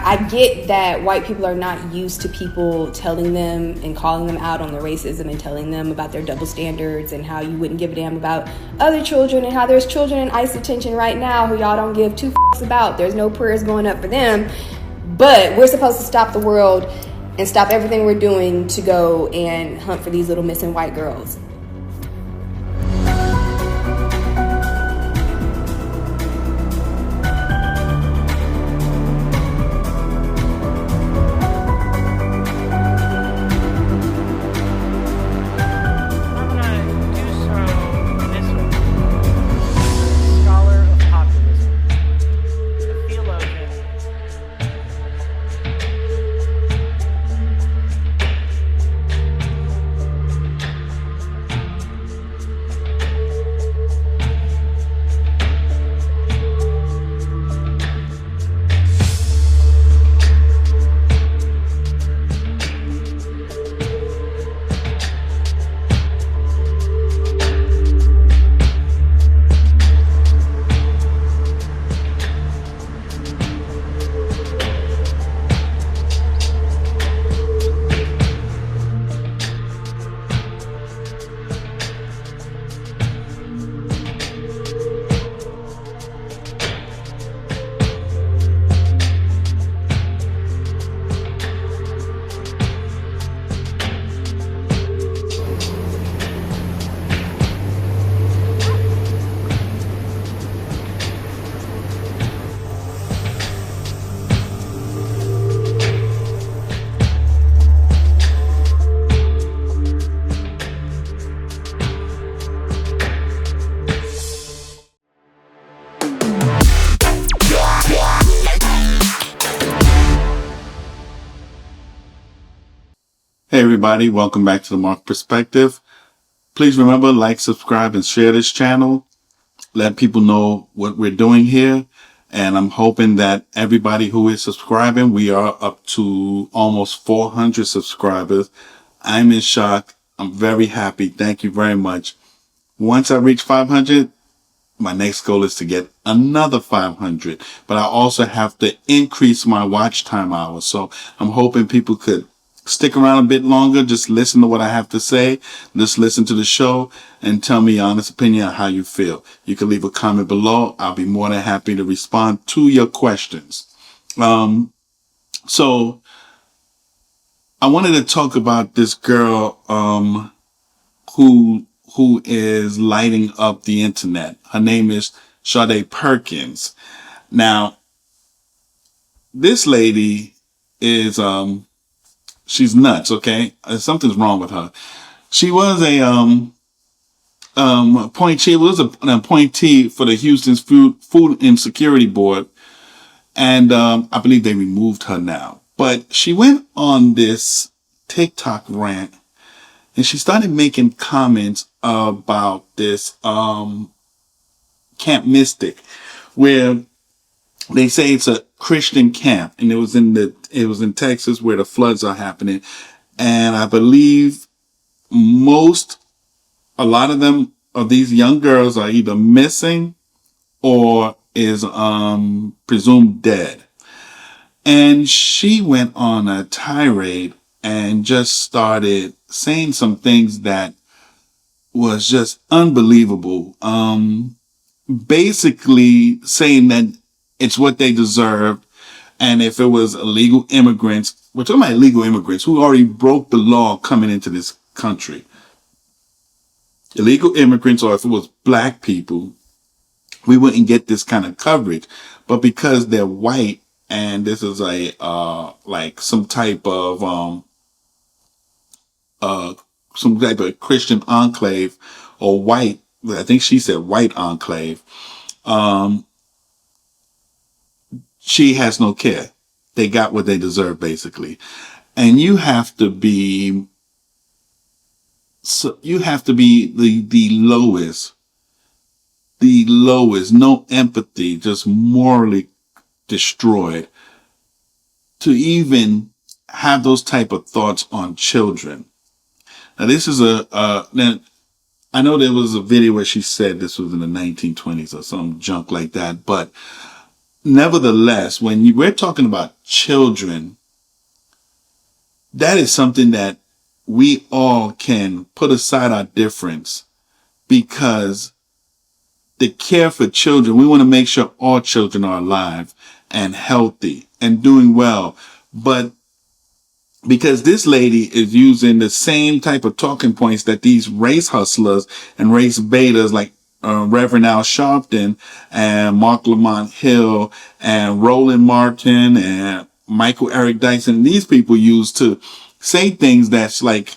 I get that white people are not used to people telling them and calling them out on their racism and telling them about their double standards and how you wouldn't give a damn about other children and how there's children in ICE detention right now who y'all don't give two fucks about. There's no prayers going up for them. But we're supposed to stop the world and stop everything we're doing to go and hunt for these little missing white girls. Hey everybody, welcome back to the Marc Perspective. Please remember, like, subscribe, and share this channel. Let people know what we're doing here. And I'm hoping that everybody who is subscribing, we are up to almost 400 subscribers. I'm in shock. I'm very happy. Thank you very much. Once I reach 500, my next goal is to get another 500. But I also have to increase my watch time hours. So I'm hoping people could stick around a bit longer. Just listen to what I have to say. Just listen to the show and tell me your honest opinion on how you feel. You can leave a comment below. I'll be more than happy to respond to your questions. So I wanted to talk about this girl, who is lighting up the internet. Her name is Sade Perkins. Now, this lady is, she's nuts, okay? Something's wrong with her. She was a appointee. Was an appointee for the Houston's Food Insecurity Board, and I believe they removed her now. But she went on this TikTok rant, and she started making comments about this Camp Mystic, where they say it's a Christian camp, and it was in Texas where the floods are happening. And I believe a lot of these young girls are either missing or is presumed dead. And she went on a tirade and just started saying some things that was just unbelievable. Basically saying that it's what they deserved. And if it was illegal immigrants, we're talking about illegal immigrants who already broke the law coming into this country. Illegal immigrants, or if it was black people, we wouldn't get this kind of coverage. But because they're white, and this is like some type of Christian enclave, or white, I think she said white enclave, she has no care. They got what they deserve, basically. And you have to be the lowest the lowest, no empathy, just morally destroyed, to even have those type of thoughts on children. Now this is now I know there was a video where she said this was in the 1920s or some junk like that, but nevertheless, when we're talking about children, that is something that we all can put aside our difference, because the care for children, we want to make sure all children are alive and healthy and doing well. But because this lady is using the same type of talking points that these race hustlers and race betas like Reverend Al Sharpton and Mark Lamont Hill and Roland Martin and Michael Eric Dyson, these people use to say things that's like,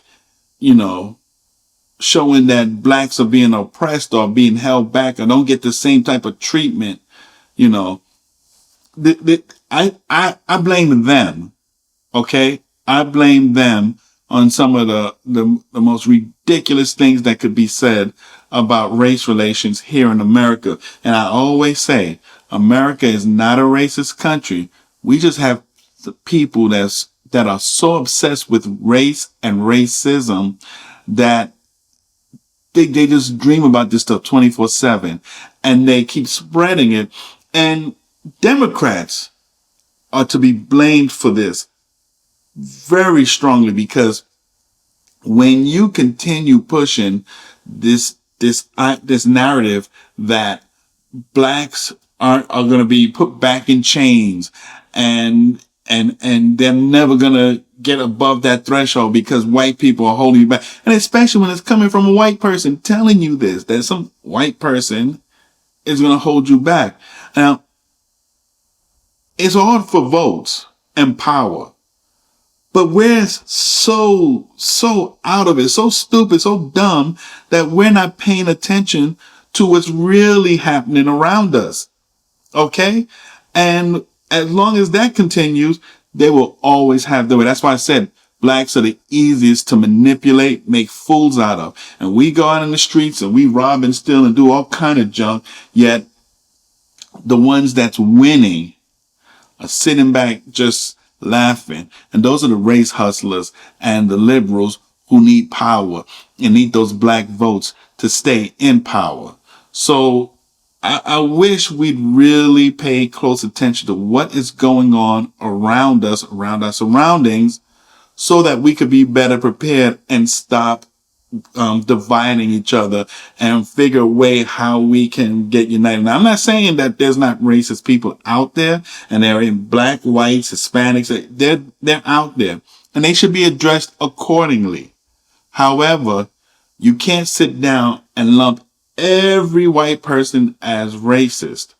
you know, showing that blacks are being oppressed or being held back or don't get the same type of treatment. You know, I blame them. Okay. I blame them on some of the most ridiculous things that could be said about race relations here in America. And I always say, America is not a racist country. We just have the people that are so obsessed with race and racism that they just dream about this stuff 24/7, and they keep spreading it. And Democrats are to be blamed for this very strongly, because when you continue pushing this narrative that blacks are going to be put back in chains and they're never going to get above that threshold because white people are holding you back, and especially when it's coming from a white person telling you this, that some white person is going to hold you back. Now, it's all for votes and power. But we're so out of it, so stupid, so dumb that we're not paying attention to what's really happening around us. Okay? And as long as that continues, they will always have the way. That's why I said blacks are the easiest to manipulate, make fools out of. And we go out in the streets and we rob and steal and do all kind of junk, yet the ones that's winning are sitting back just laughing. And those are the race hustlers and the liberals who need power and need those black votes to stay in power. So I wish we'd really pay close attention to what is going on around us, around our surroundings, so that we could be better prepared and stop dividing each other and figure a way how we can get united. Now, I'm not saying that there's not racist people out there, and they're in black, whites, Hispanics. They're out there, and they should be addressed accordingly. However, you can't sit down and lump every white person as racist.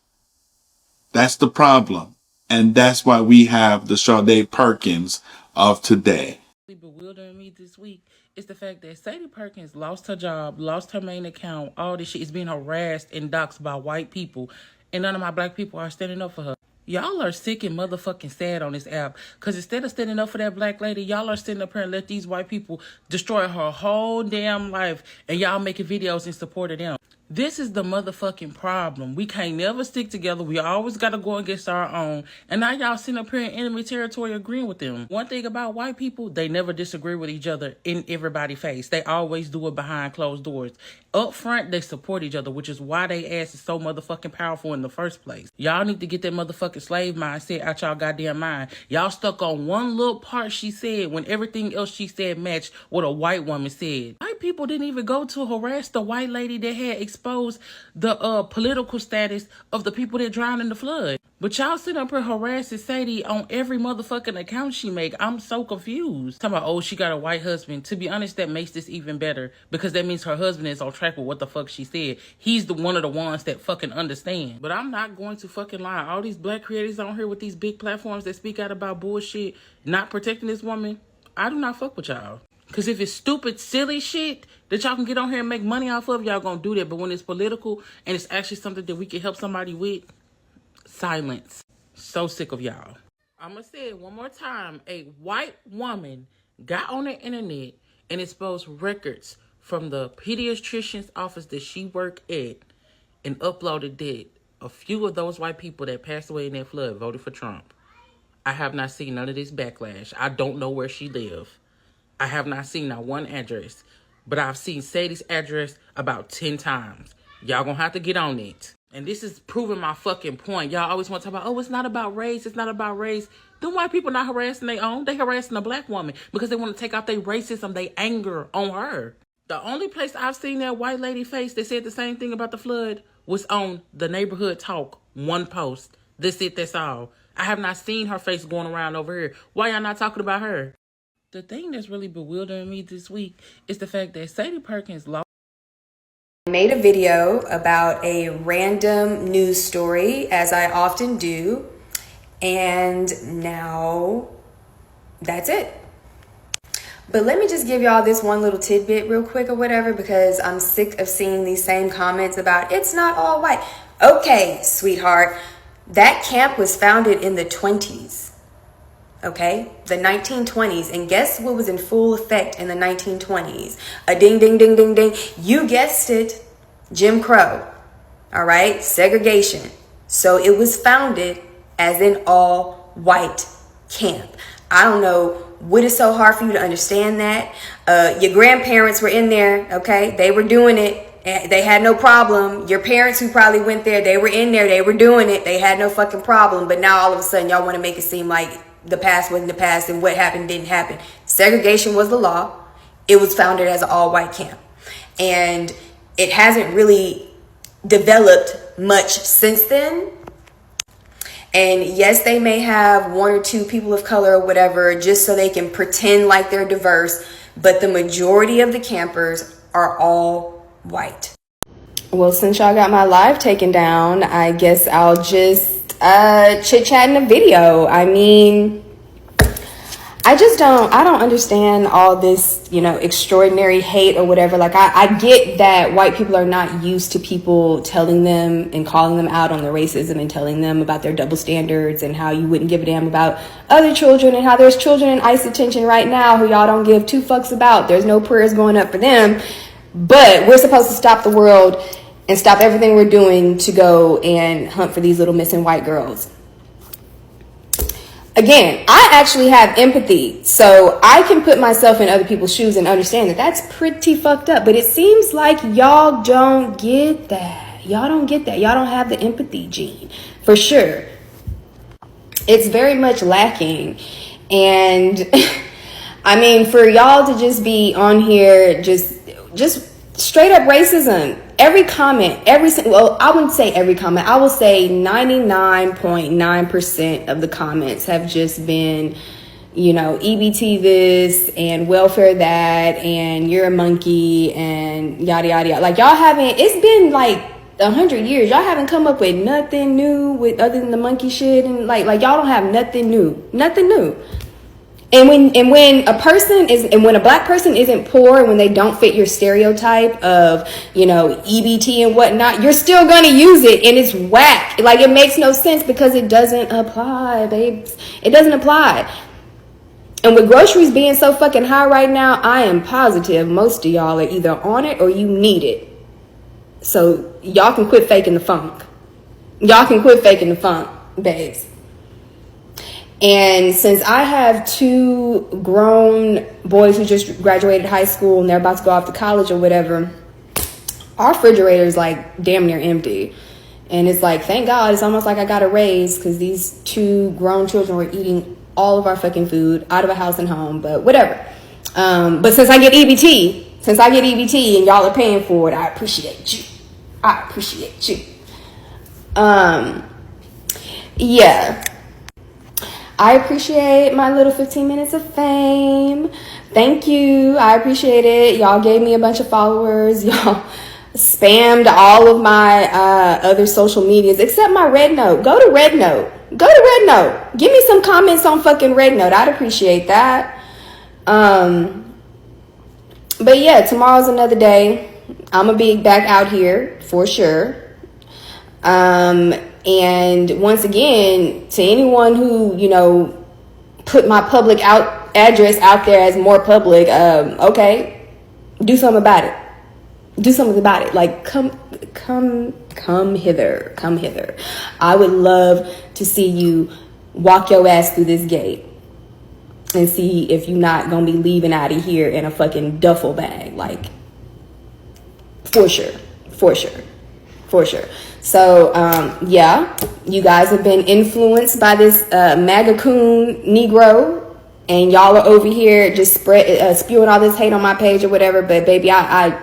That's the problem. And that's why we have the Sade Perkins of today. Bewildering me this week is the fact that Sade Perkins lost her job, lost her main account, all this shit is being harassed and doxxed by white people, and none of my black people are standing up for her. Y'all are sick and motherfucking sad on this app, because instead of standing up for that black lady, y'all are standing up here and let these white people destroy her whole damn life, and y'all making videos in support of them. This is the motherfucking problem. We can't never stick together. We always got to go against our own. And now y'all sitting up here in enemy territory agreeing with them. One thing about white people, they never disagree with each other in everybody's face. They always do it behind closed doors. Up front, they support each other, which is why they ass is so motherfucking powerful in the first place. Y'all need to get that motherfucking slave mindset out y'all goddamn mind. Y'all stuck on one little part she said when everything else she said matched what a white woman said. White people didn't even go to harass the white lady that had exposed the political status of the people that drowned in the flood. But y'all sit up here harassing Sadie on every motherfucking account she make. I'm so confused. Talking about, oh, she got a white husband. To be honest, that makes this even better, because that means her husband is on track with what the fuck she said. He's the one of the ones that fucking understand. But I'm not going to fucking lie. All these black creators on here with these big platforms that speak out about bullshit, not protecting this woman, I do not fuck with y'all. Because if it's stupid, silly shit that y'all can get on here and make money off of, y'all gonna do that. But when it's political and it's actually something that we can help somebody with, silence. So sick of y'all. I'm gonna say it one more time. A white woman got on the internet and exposed records from the pediatrician's office that she worked at and uploaded that a few of those white people that passed away in that flood voted for Trump. I have not seen none of this backlash. I don't know where she lives. I have not seen not one address. But I've seen Sade's address about 10 times. Y'all gonna have to get on it. And this is proving my fucking point. Y'all always want to talk about, oh, it's not about race. It's not about race. Them white people not harassing their own. They harassing a black woman because they want to take out their racism, their anger on her. The only place I've seen that white lady face that said the same thing about the flood was on the Neighborhood Talk, one post. That's it, that's all. I have not seen her face going around over here. Why y'all not talking about her? The thing that's really bewildering me this week is the fact that Sade Perkins lost. I made a video about a random news story, as I often do, and now that's it. But let me just give y'all this one little tidbit real quick or whatever, because I'm sick of seeing these same comments about it's not all white. Okay, sweetheart, that camp was founded in the 20s. Okay, the 1920s. And guess what was in full effect in the 1920s? A ding, ding, ding, ding, ding. You guessed it. Jim Crow. All right, segregation. So it was founded as an all white camp. I don't know what is so hard for you to understand that. Your grandparents were in there. Okay, they were doing it. They had no problem. Your parents who probably went there, they were in there. They were doing it. They had no fucking problem. But now all of a sudden y'all want to make it seem like the past wasn't the past and what happened didn't happen. Segregation was the law. It was founded as an all-white camp. And it hasn't really developed much since then. And yes, they may have one or two people of color or whatever, just so they can pretend like they're diverse. But the majority of the campers are all white. Well, since y'all got my live taken down, I guess I'll just chit chat in a video. I mean, I don't understand all this, extraordinary hate or whatever. Like, I get that white people are not used to people telling them and calling them out on their racism and telling them about their double standards and how you wouldn't give a damn about other children and how there's children in ICE detention right now who y'all don't give two fucks about. There's no prayers going up for them. But we're supposed to stop the world and stop everything we're doing to go and hunt for these little missing white girls. Again, I actually have empathy, so I can put myself in other people's shoes and understand that that's pretty fucked up. But it seems like y'all don't get that. Y'all don't get that. Y'all don't have the empathy gene, for sure. It's very much lacking. And I mean, for y'all to just be on here, just straight up racism. Every comment, I wouldn't say every comment. I will say 99.9% of the comments have just been, EBT this and welfare that and you're a monkey and yada, yada, yada. Like, y'all haven't, it's been like 100 years. Y'all haven't come up with nothing new with other than the monkey shit. And like y'all don't have nothing new. And when a black person isn't poor and when they don't fit your stereotype of, EBT and whatnot, you're still going to use it and it's whack. Like, it makes no sense because it doesn't apply, babes. It doesn't apply. And with groceries being so fucking high right now, I am positive most of y'all are either on it or you need it. So y'all can quit faking the funk. Babes. And since I have two grown boys who just graduated high school and they're about to go off to college or whatever, our refrigerator is like damn near empty. And it's like, thank God, it's almost like I got a raise because these two grown children were eating all of our fucking food out of a house and home, but whatever. But since I get EBT and y'all are paying for it, I appreciate you. Yeah. I appreciate my little 15 minutes of fame. Thank you. I appreciate it. Y'all gave me a bunch of followers. Y'all spammed all of my other social medias except my Red Note. Go to Red Note. Give me some comments on fucking Red Note. I'd appreciate that. But yeah, tomorrow's another day. I'm gonna be back out here for sure. And once again, to anyone who, put my public address out there as more public, okay, do something about it. Like, come Come hither. Come hither. I would love to see you walk your ass through this gate and see if you're not gonna be leaving out of here in a fucking duffel bag. Like, for sure. For sure. For sure. So, yeah, you guys have been influenced by this MAGA coon Negro, and y'all are over here just spewing all this hate on my page or whatever. But baby, I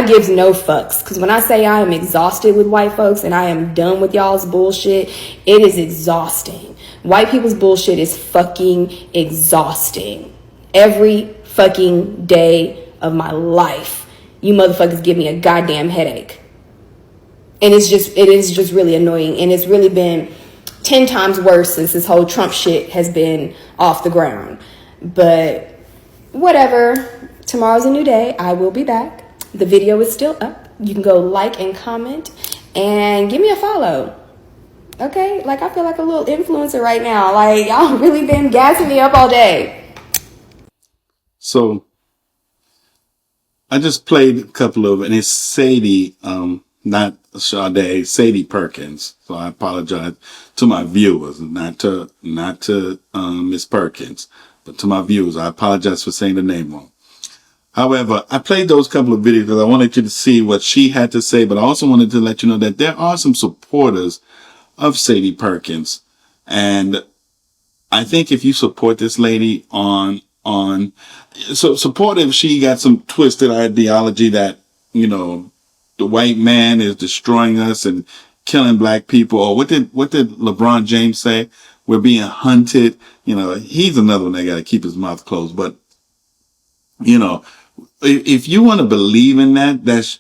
gives no fucks, because when I say I am exhausted with white folks and I am done with y'all's bullshit, it is exhausting. White people's bullshit is fucking exhausting. Every fucking day of my life, you motherfuckers give me a goddamn headache. And it is just really annoying. And it's really been 10 times worse since this whole Trump shit has been off the ground. But whatever. Tomorrow's a new day. I will be back. The video is still up. You can go like and comment and give me a follow. Okay? Like, I feel like a little influencer right now. Like, y'all really been gassing me up all day. So I just played a couple of, and it's Sadie, not Sade, Sade Perkins. So I apologize to my viewers, not to Miss Perkins, but to my viewers. I apologize for saying the name wrong. However, I played those couple of videos because I wanted you to see what she had to say, but I also wanted to let you know that there are some supporters of Sade Perkins. And I think if you support this lady so support if she got some twisted ideology that, you know, the white man is destroying us and killing black people. Or what did LeBron James say? We're being hunted. You know, he's another one that got to keep his mouth closed. But, you know, if you want to believe in that, that's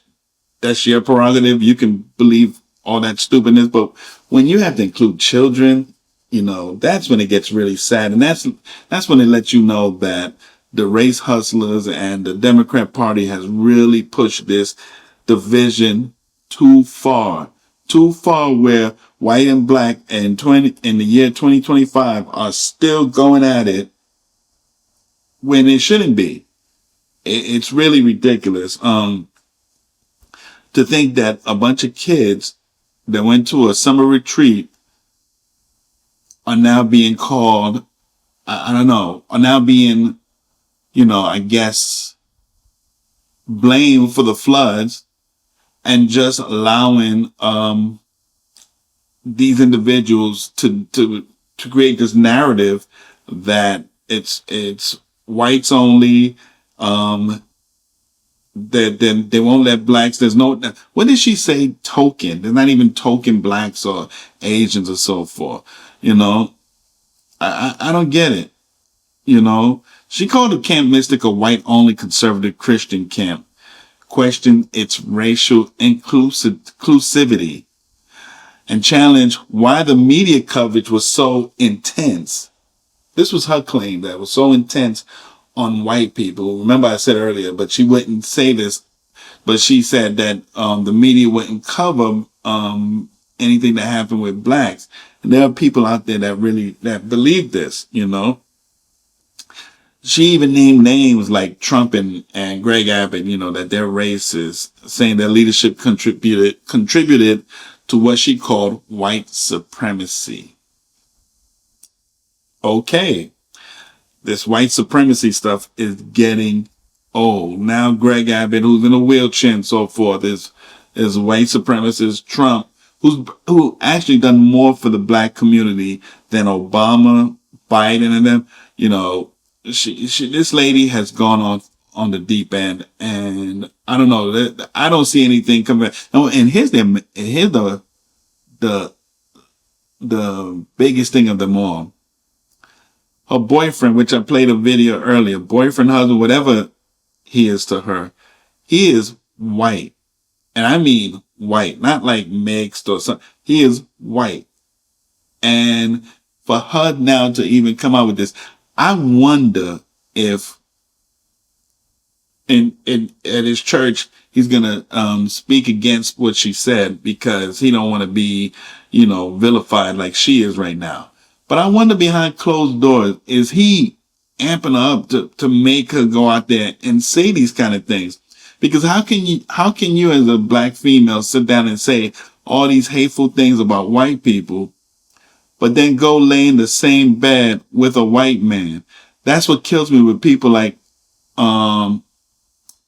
your prerogative. You can believe all that stupidness. But when you have to include children, you know, that's when it gets really sad. And that's when it lets you know that the race hustlers and the Democrat Party has really pushed this division too far where white and black in the year 2025 are still going at it when it shouldn't be. It's really ridiculous. To think that a bunch of kids that went to a summer retreat are now being called, are now being, you know, I guess, blamed for the floods, and just allowing these individuals to create this narrative that it's whites only, that they won't let blacks. There's no, what did she say? Token. There's not even token blacks or Asians or so forth. You know, I don't get it. You know, she called the Camp Mystic a white only conservative Christian camp, questioned its racial inclusivity, and challenged why the media coverage was so intense. This was her claim, that it was so intense on white people. Remember I said earlier, but she wouldn't say this, but she said that the media wouldn't cover anything that happened with blacks. And there are people out there that believe this, you know. She even named names like Trump and Greg Abbott, you know, that they're racist, saying their leadership contributed to what she called white supremacy. Okay. This white supremacy stuff is getting old. Now Greg Abbott, who's in a wheelchair and so forth, is white supremacist. Trump, who actually done more for the black community than Obama, Biden, and them, you know. This lady has gone on the deep end, and I don't know. I don't see anything coming. No, and here's the biggest thing of them all. Her boyfriend, which I played a video earlier, boyfriend, husband, whatever he is to her, he is white, and I mean white, not like mixed or something. He is white, and for her now to even come out with this. I wonder if at his church he's gonna speak against what she said, because he don't want to be, you know, vilified like she is right now. But I wonder behind closed doors, is he amping her up to make her go out there and say these kind of things? Because how can you as a black female sit down and say, all these hateful things about white people, but then go lay in the same bed with a white man. That's what kills me with people like,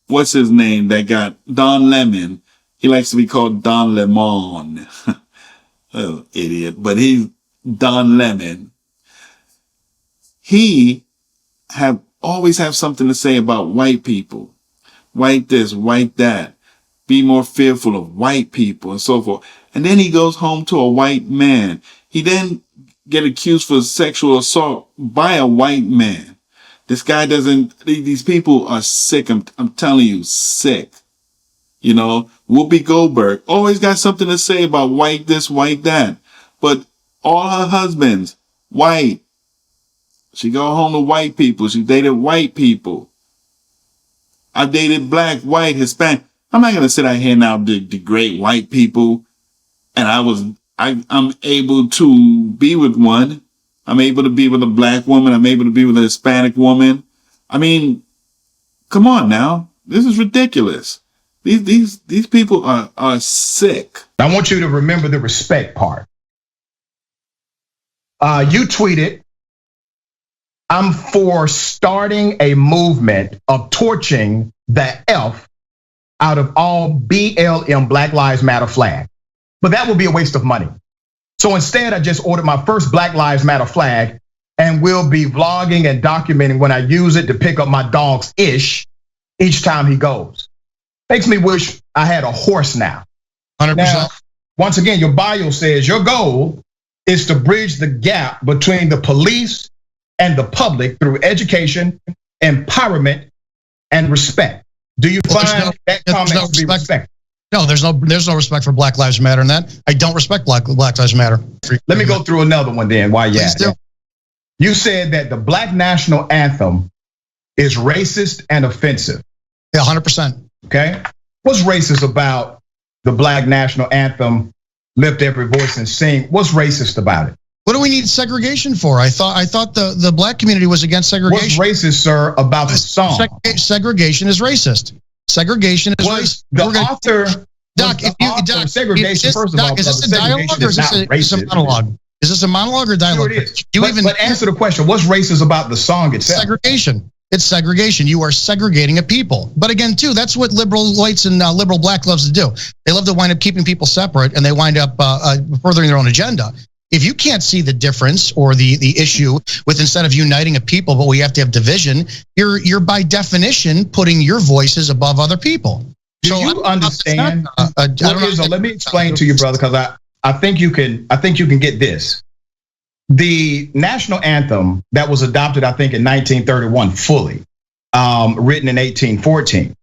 what's his name that got Don Lemon. He likes to be called Don Lemon. Oh, idiot. But he's Don Lemon. He always have something to say about white people. White this, white that. Be more fearful of white people and so forth. And then he goes home to a white man. He then get accused for sexual assault by a white man. This guy these people are sick. I'm telling you, sick. You know, Whoopi Goldberg always got something to say about white this, white that. But all her husbands, white. She go home to white people. She dated white people. I dated black, white, Hispanic. I'm not going to sit out here now and degrade white people. And I'm able to be with one. I'm able to be with a black woman. I'm able to be with a Hispanic woman. I mean, come on now. This is ridiculous. These people are sick. I want you to remember the respect part. You tweeted, I'm for starting a movement of torching the F out of all BLM, Black Lives Matter flag. But that would be a waste of money. So instead, I just ordered my first Black Lives Matter flag and will be vlogging and documenting when I use it to pick up my dog's ish each time he goes. Makes me wish I had a horse now. 100%. Now, once again, your bio says your goal is to bridge the gap between the police and the public through education, empowerment, and respect. Do you find that comment to be respected? No, there's no respect for Black Lives Matter in that. I don't respect Black Lives Matter. Let me go through another one then while you're at it. You said that the Black National Anthem is racist and offensive. Yeah, 100%. Okay? What's racist about the Black National Anthem, lift every voice and sing? What's racist about it? What do we need segregation for? I thought the black community was against segregation. What's racist, sir, about the song? Segregation is racist. Segregation is racist. The author, Doc, Doc, segregation, first of all, is this a dialogue or is this a monologue? Is this a monologue or dialogue? Sure it is. But answer the question. What's racist about the song itself? Segregation. It's segregation. You are segregating a people. But again, too, that's what liberal whites and liberal black loves to do. They love to wind up keeping people separate, and they wind up furthering their own agenda. If you can't see the difference or the issue with, instead of uniting a people, but we have to have division, you're by definition putting your voices above other people. Do you understand? Let me explain to you, brother, because I think you can get this. The national anthem that was adopted, I think, in 1931, fully written in 1814.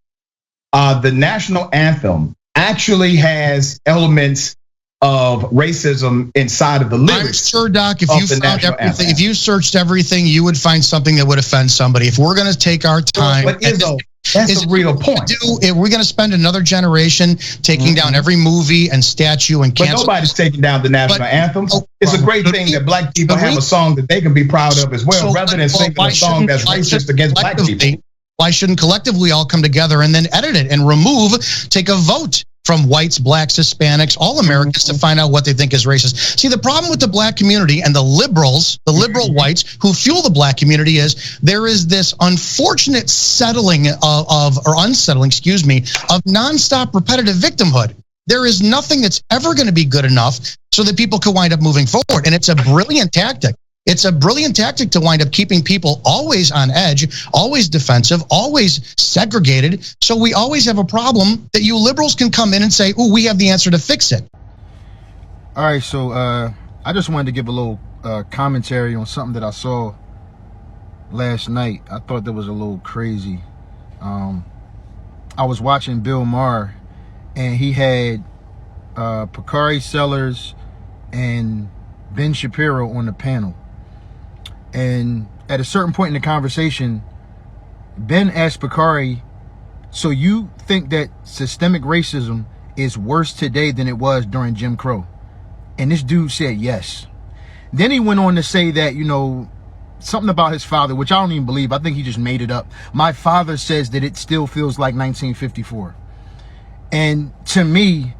The national anthem actually has elements of racism inside of the lyrics. I'm sure, Doc, if you found everything, if you searched everything, you would find something that would offend somebody. If we're going to take our time, that's the real point. If we're going to spend another generation taking down every movie and statue and cancel. But nobody's taking down the national anthem. It's a great thing that black people have a song that they can be proud of as well, rather than singing a song that's racist against black people. Why shouldn't collectively all come together and then edit it and take a vote from whites, blacks, Hispanics, all Americans to find out what they think is racist? See, the problem with the black community and the liberals, the liberal whites who fuel the black community is there is this unfortunate settling of nonstop repetitive victimhood. There is nothing that's ever going to be good enough so that people can wind up moving forward. And it's a brilliant tactic. It's a brilliant tactic to wind up keeping people always on edge, always defensive, always segregated. So we always have a problem that you liberals can come in and say, "Oh, we have the answer to fix it." All right, so I just wanted to give a little commentary on something that I saw last night. I thought that was a little crazy. I was watching Bill Maher, and he had Picari Sellers and Ben Shapiro on the panel. And at a certain point in the conversation, Ben asked Picari, so you think that systemic racism is worse today than it was during Jim Crow? And this dude said yes. Then he went on to say that, something about his father, which I don't even believe. I think he just made it up. My father says that it still feels like 1954. And to me,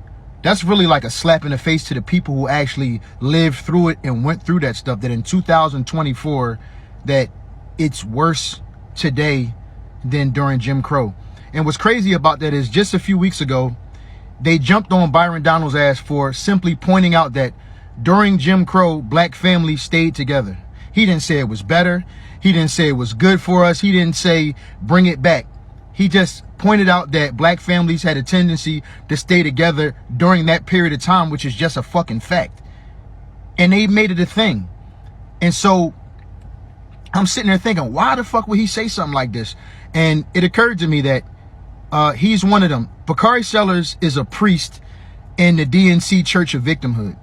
that's really like a slap in the face to the people who actually lived through it and went through that stuff, that in 2024, that it's worse today than during Jim Crow. And what's crazy about that is just a few weeks ago, they jumped on Byron Donald's ass for simply pointing out that during Jim Crow, black families stayed together. He didn't say it was better. He didn't say it was good for us. He didn't say bring it back. He just pointed out that black families had a tendency to stay together during that period of time, which is just a fucking fact. And they made it a thing. And so I'm sitting there thinking, why the fuck would he say something like this? And it occurred to me that he's one of them. Bakari Sellers is a priest in the DNC Church of Victimhood.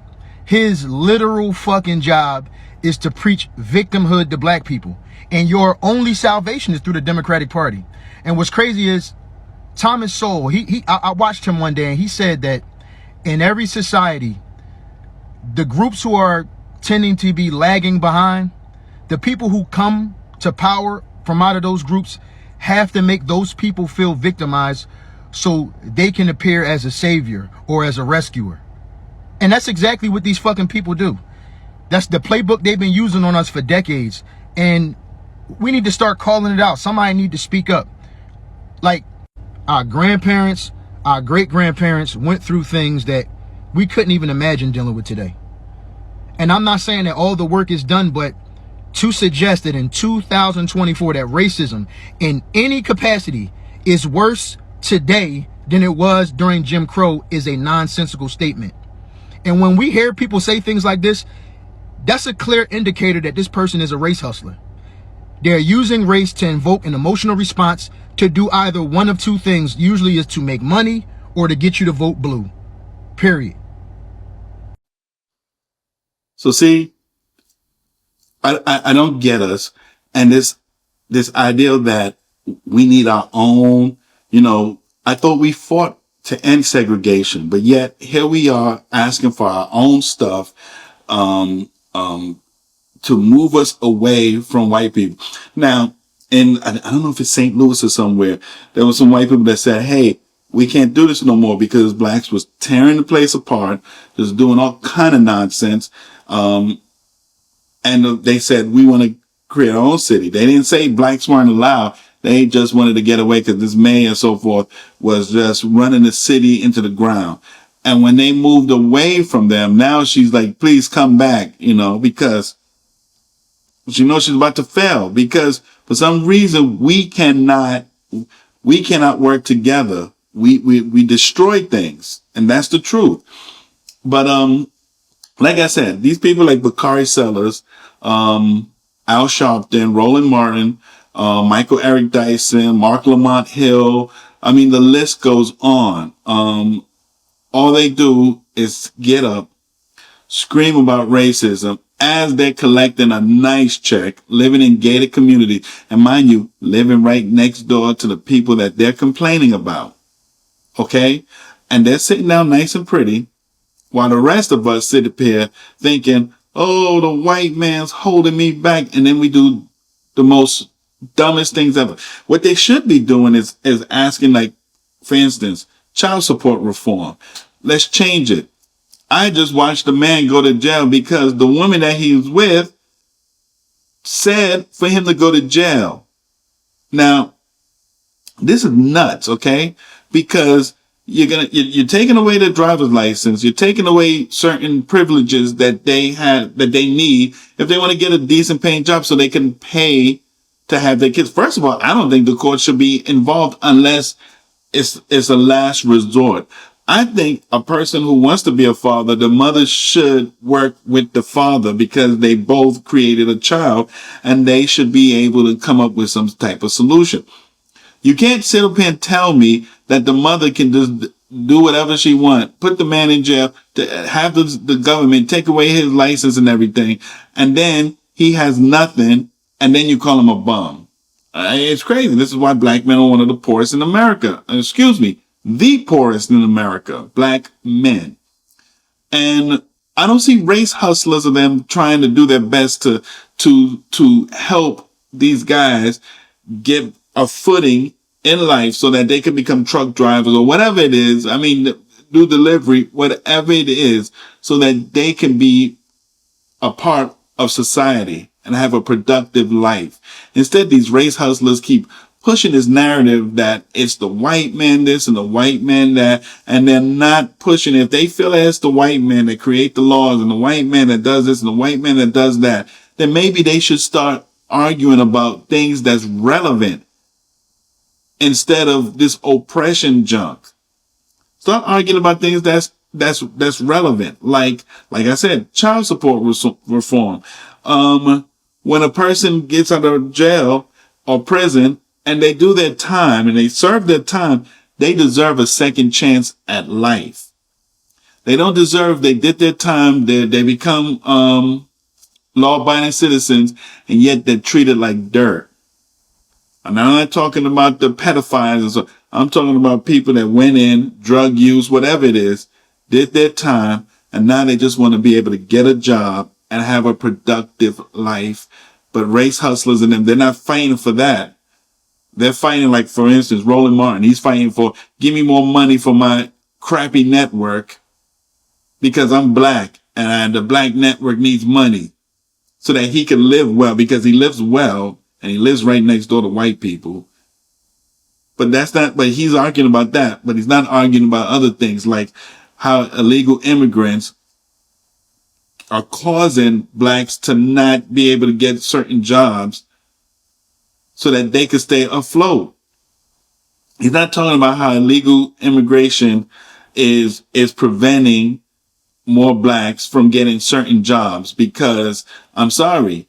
His literal fucking job is to preach victimhood to black people. And your only salvation is through the Democratic Party. And what's crazy is Thomas Sowell, I watched him one day, and he said that in every society, the groups who are tending to be lagging behind, the people who come to power from out of those groups have to make those people feel victimized so they can appear as a savior or as a rescuer. And that's exactly what these fucking people do. That's the playbook they've been using on us for decades. And we need to start calling it out. Somebody need to speak up. Like, our grandparents, our great-grandparents went through things that we couldn't even imagine dealing with today. And I'm not saying that all the work is done, but to suggest that in 2024 that racism in any capacity is worse today than it was during Jim Crow is a nonsensical statement. And when we hear people say things like this, that's a clear indicator that this person is a race hustler. They're using race to invoke an emotional response to do either one of two things. Usually is to make money or to get you to vote blue. Period. So see, I don't get us. And this idea that we need our own, I thought we fought to end segregation, but yet here we are asking for our own stuff, to move us away from white people. Now, and I don't know if it's St. Louis or somewhere, there were some white people that said, hey, we can't do this no more because blacks was tearing the place apart, just doing all kind of nonsense. And they said, we want to create our own city. They didn't say blacks weren't allowed. They just wanted to get away because this mayor and so forth was just running the city into the ground. And when they moved away from them, now she's like, please come back, because she knows she's about to fail, because for some reason we cannot work together. We destroy things, and that's the truth. But like I said, these people like Bakari Sellers, Al Sharpton, Roland Martin, Michael Eric Dyson, Mark Lamont Hill. I mean, the list goes on. All they do is get up, scream about racism as they're collecting a nice check, living in gated communities, and mind you, living right next door to the people that they're complaining about. Okay? And they're sitting down nice and pretty, while the rest of us sit up here thinking, oh, the white man's holding me back, and then we do the most dumbest things ever. What they should be doing is asking, like, for instance, child support reform. Let's change it. I just watched a man go to jail because the woman that he was with said for him to go to jail. Now, this is nuts, okay? Because you're taking away their driver's license. You're taking away certain privileges that they need if they want to get a decent paying job so they can pay to have their kids. First of all, I don't think the court should be involved unless it's a last resort. I think a person who wants to be a father, the mother should work with the father because they both created a child and they should be able to come up with some type of solution. You can't sit up here and tell me that the mother can just do whatever she wants, put the man in jail, to have the government take away his license and everything, and then he has nothing, and then you call him a bum. It's crazy. This is why black men are one of the poorest in America. Excuse me. The poorest in America, black men. And I don't see race hustlers of them trying to do their best to help these guys get a footing in life so that they can become truck drivers or whatever it is. I mean, do delivery, whatever it is, so that they can be a part of society and have a productive life. Instead, these race hustlers keep pushing this narrative that it's the white man this and the white man that, and they're not pushing. If they feel that it's the white man that create the laws and the white man that does this and the white man that does that, then maybe they should start arguing about things that's relevant instead of this oppression junk. Start arguing about things that's relevant. Like I said, child support reform. When a person gets out of jail or prison and they do their time and they serve their time, they deserve a second chance at life. They don't deserve, they did their time, they become, law-abiding citizens, and yet they're treated like dirt. And I'm not talking about the pedophiles and so. I'm talking about people that went in, drug use, whatever it is, did their time, and now they just want to be able to get a job and have a productive life. But race hustlers and them, they're not fighting for that. They're fighting, like, for instance, Roland Martin. He's fighting for, give me more money for my crappy network because I'm black and the black network needs money so that he can live well, because he lives well and he lives right next door to white people. But he's arguing about that, but he's not arguing about other things like how illegal immigrants are causing blacks to not be able to get certain jobs so that they can stay afloat. He's not talking about how illegal immigration is preventing more blacks from getting certain jobs, because I'm sorry,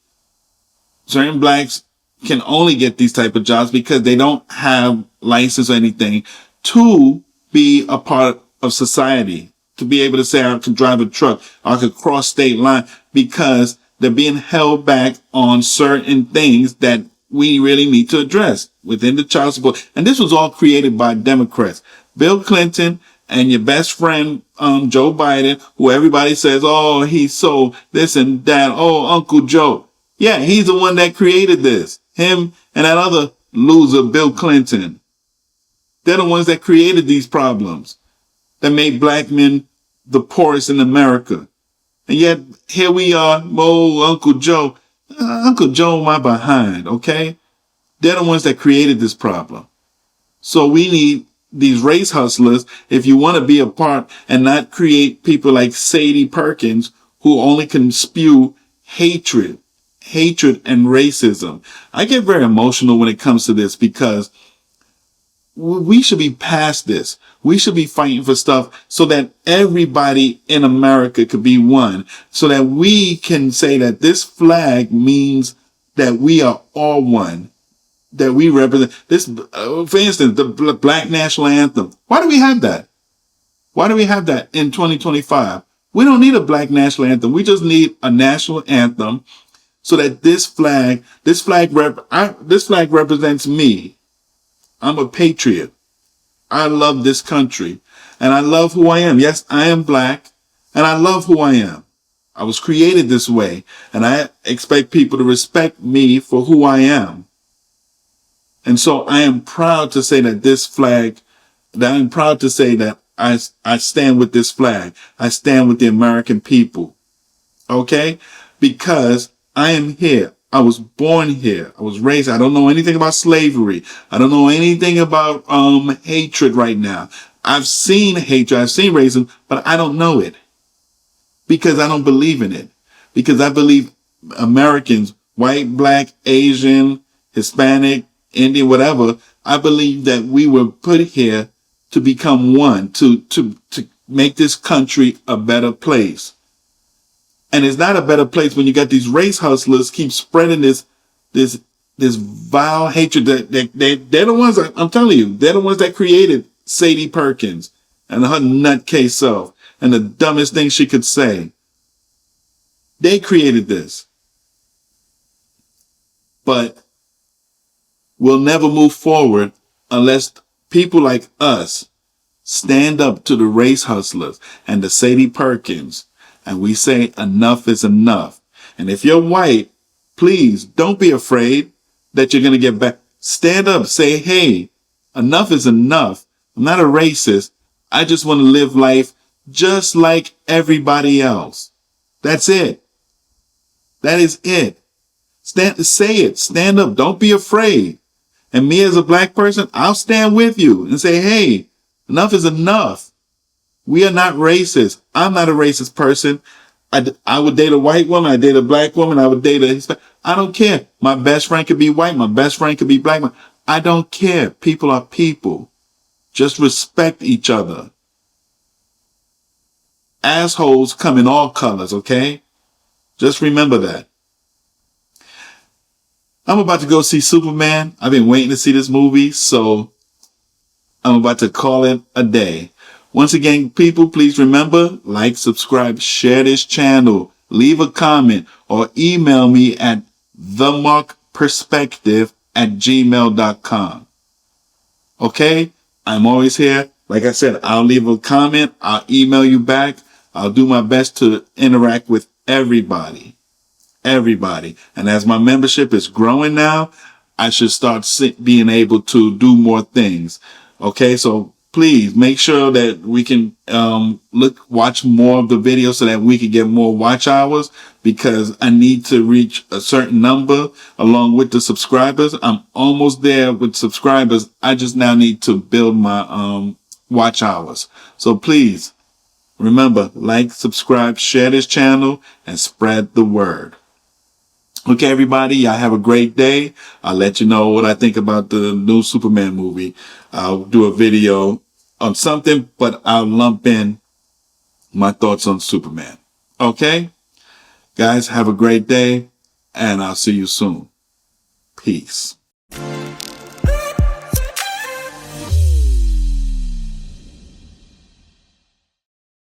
certain blacks can only get these type of jobs because they don't have license or anything to be a part of society, to be able to say I can drive a truck, I could cross state line, because they're being held back on certain things that we really need to address within the child support. And this was all created by Democrats. Bill Clinton and your best friend, Joe Biden, who everybody says, oh, he's so this and that. Oh, Uncle Joe. Yeah, he's the one that created this. Him and that other loser, Bill Clinton. They're the ones that created these problems that made black men the poorest in America. And yet here we are, Uncle Joe. Uncle Joe, my behind, okay? They're the ones that created this problem. So we need these race hustlers, if you want to be a part and not create people like Sade Perkins, who only can spew hatred and racism. I get very emotional when it comes to this, because we should be past this. We should be fighting for stuff so that everybody in America could be one, so that we can say that this flag means that we are all one, that we represent this. For instance, the Black National Anthem. Why do we have that? Why do we have that in 2025? We don't need a Black National Anthem. We just need a national anthem so that this flag represents me. I'm a patriot. I love this country and I love who I am. Yes, I am black and I love who I am. I was created this way and I expect people to respect me for who I am. And so I am proud to say that I'm proud to say that I stand with this flag. I stand with the American people. Okay? Because I am here. I was born here. I was raised. I don't know anything about slavery. I don't know anything about hatred right now. I've seen hatred. I've seen racism, but I don't know it because I don't believe in it. Because I believe Americans, white, black, Asian, Hispanic, Indian, whatever, I believe that we were put here to become one, to make this country a better place. And it's not a better place when you got these race hustlers keep spreading this vile hatred. They're the ones I'm telling you, they're the ones that created Sade Perkins and her nutcase self and the dumbest thing she could say. They created this. But we'll never move forward unless people like us stand up to the race hustlers and the Sade Perkins, and we say enough is enough. And if you're white, please don't be afraid that you're going to get back. Stand up, say, hey, enough is enough. I'm not a racist. I just want to live life just like everybody else. That's it. That is it. Say it. Stand up. Don't be afraid. And me as a black person, I'll stand with you and say, hey, enough is enough. We are not racist. I'm not a racist person. I would date a white woman. I date a black woman. I would date a Hispanic. I don't care. My best friend could be white. My best friend could be black. I don't care. People are people. Just respect each other. Assholes come in all colors, okay? Just remember that. I'm about to go see Superman. I've been waiting to see this movie, so I'm about to call it a day. Once again, people, please remember, like, subscribe, share this channel, leave a comment, or email me at themarkperspective@gmail.com. Okay? I'm always here. Like I said, I'll leave a comment. I'll email you back. I'll do my best to interact with everybody. Everybody. And as my membership is growing now, I should start being able to do more things. Okay, so please make sure that we can watch more of the videos so that we can get more watch hours, because I need to reach a certain number along with the subscribers. I'm almost there with subscribers. I just now need to build my watch hours. So please remember, like, subscribe, share this channel, and spread the word. Okay, everybody, y'all have a great day. I'll let you know what I think about the new Superman movie. I'll do a video on something, but I'll lump in my thoughts on Superman. Okay? Guys, have a great day, and I'll see you soon. Peace.